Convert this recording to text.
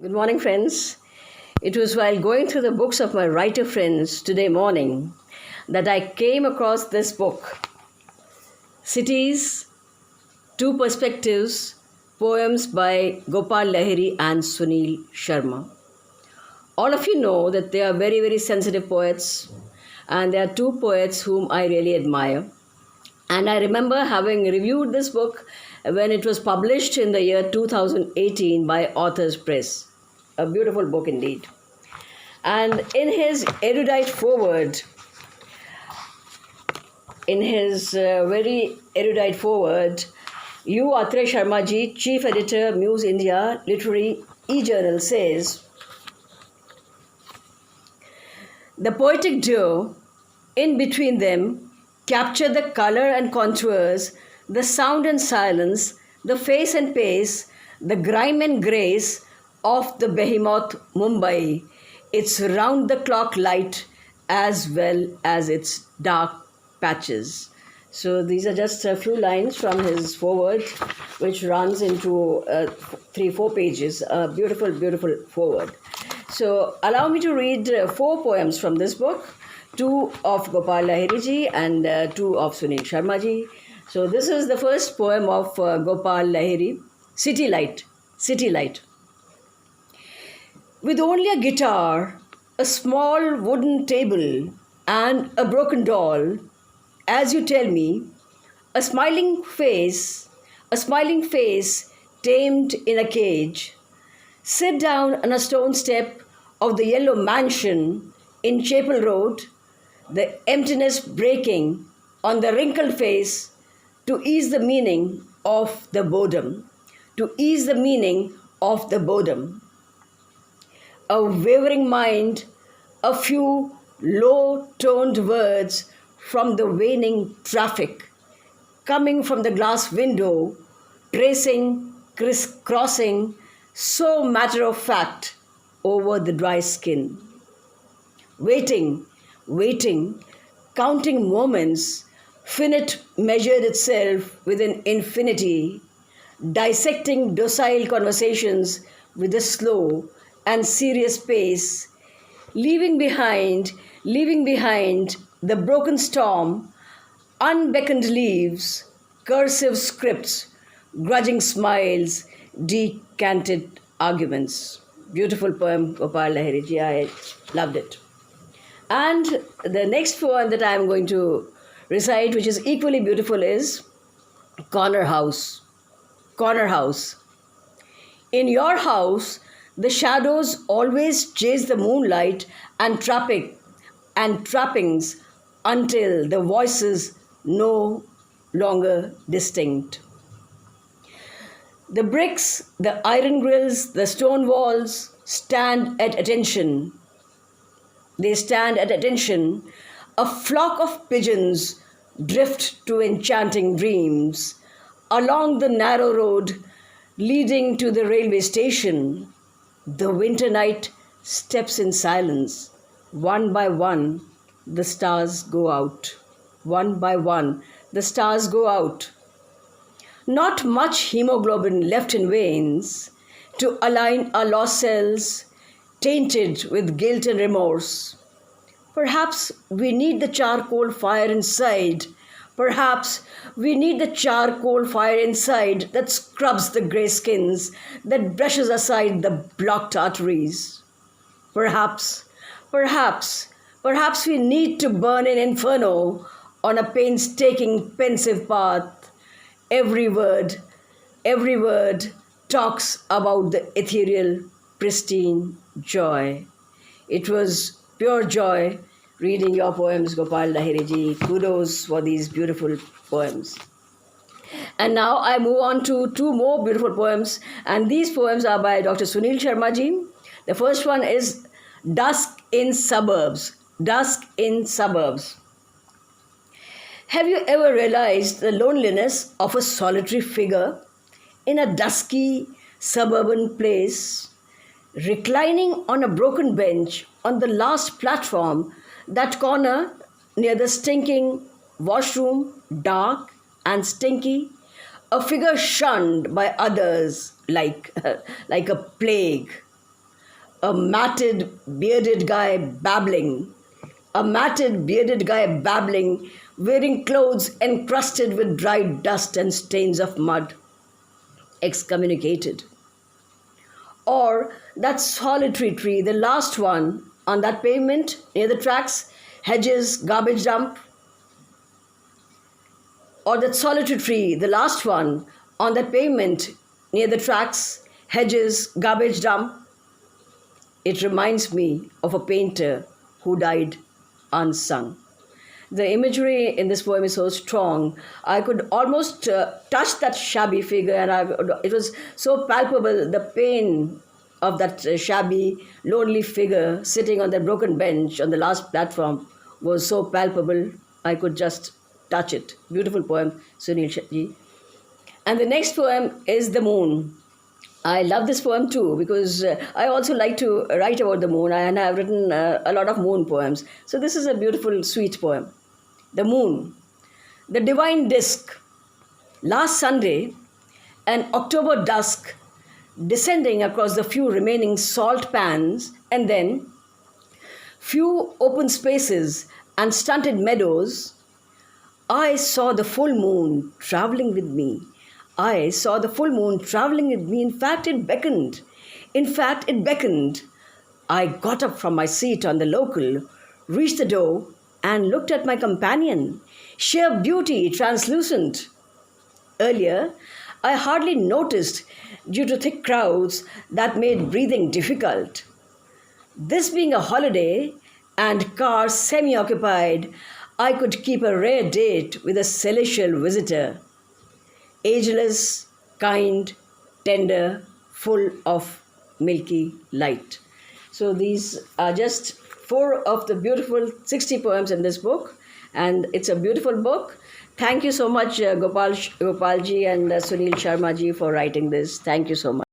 Good morning, friends. It was while going through the books of my writer friends today morning that I came across this book, Cities, Two Perspectives, poems by Gopal, Lahiri and Sunil Sharma. All of you know that they are very, very sensitive poets, and there are two poets whom I really admire. And I remember having reviewed this book when it was published in the year 2018 by Authors Press. A beautiful book indeed. And in his erudite foreword, very erudite foreword, U. Atre Sharma ji, Chief Editor, Muse India Literary e-Journal says, the poetic duo in between them capture the color and contours, the sound and silence, the face and pace, the grime and grace of the behemoth Mumbai, its round-the-clock light as well as its dark patches. So these are just a few lines from his foreword, which runs into 3-4 pages. A beautiful, beautiful foreword. So allow me to read 4 poems from this book, 2 of Gopal Lahiri ji and 2 of Sunil Sharma ji. So this is the first poem of Gopal Lahiri, City Light. City Light. With only a guitar, a small wooden table, and a broken doll, as you tell me, a smiling face tamed in a cage, sit down on a stone step of the yellow mansion in Chapel Road, the emptiness breaking on the wrinkled face to ease the meaning of the boredom, A wavering mind, a few low-toned words from the waning traffic, coming from the glass window, tracing, crisscrossing, so matter-of-fact over the dry skin. Waiting, counting moments, finite measured itself with an infinity, dissecting docile conversations with a slow and serious pace, leaving behind the broken storm, unbeckoned leaves, cursive scripts, grudging smiles, decanted arguments. Beautiful poem, Gopal Lahiri ji. I loved it. And the next poem that I am going to recite, which is equally beautiful, is Corner House. Corner House. In your house, the shadows always chase the moonlight and trappings until the voices no longer distinct. The bricks, the iron grills, the stone walls stand at attention. They stand at attention. A flock of pigeons drift to enchanting dreams along the narrow road leading to the railway station. The winter night steps in silence. One by one, the stars go out. One by one, the stars go out. Not much hemoglobin left in veins to align our lost cells, tainted with guilt and remorse. Perhaps we need the charcoal fire inside. Perhaps we need the charcoal fire inside that scrubs the grey skins, that brushes aside the blocked arteries. Perhaps we need to burn an inferno on a painstaking, pensive path. Every word talks about the ethereal, pristine joy. It was pure joy reading your poems, Gopal Lahiri ji. Kudos for these beautiful poems. And now I move on to 2 more beautiful poems, and these poems are by Dr. Sunil Sharma ji. The first one is Dusk in Suburbs. Dusk in Suburbs. Have you ever realized the loneliness of a solitary figure in a dusky suburban place, reclining on a broken bench on the last platform, that corner near the stinking washroom, dark and stinky, a figure shunned by others like a plague, a matted, bearded guy babbling. A matted, bearded guy babbling, wearing clothes encrusted with dried dust and stains of mud. Excommunicated. Or that solitary tree, the last one on that pavement near the tracks, hedges, garbage dump. Or that solitary tree, the last one on that pavement near the tracks, hedges, garbage dump. It reminds me of a painter who died unsung. The imagery in this poem is so strong. I could almost touch that shabby figure, and it was so palpable, the pain of that shabby, lonely figure sitting on that broken bench on the last platform was so palpable. I could just touch it. Beautiful poem, Sunil ji. And the next poem is The Moon. I love this poem too because I also like to write about the moon, and I have written a lot of moon poems. So this is a beautiful, sweet poem. The Moon. The divine disk. Last Sunday, an October dusk descending across the few remaining salt pans, and then few open spaces and stunted meadows, I saw the full moon traveling with me. I saw the full moon traveling with me. In fact, it beckoned. I got up from my seat on the local, reached the door, and looked at my companion. Sheer beauty, translucent. Earlier, I hardly noticed due to thick crowds that made breathing difficult. This being a holiday and car semi-occupied, I could keep a rare date with a celestial visitor. Ageless, kind, tender, full of milky light. So these are just 4 of the beautiful 60 poems in this book, and it's a beautiful book. Thank you so much, Gopalji and Sunil Sharma ji, for writing this. Thank you so much.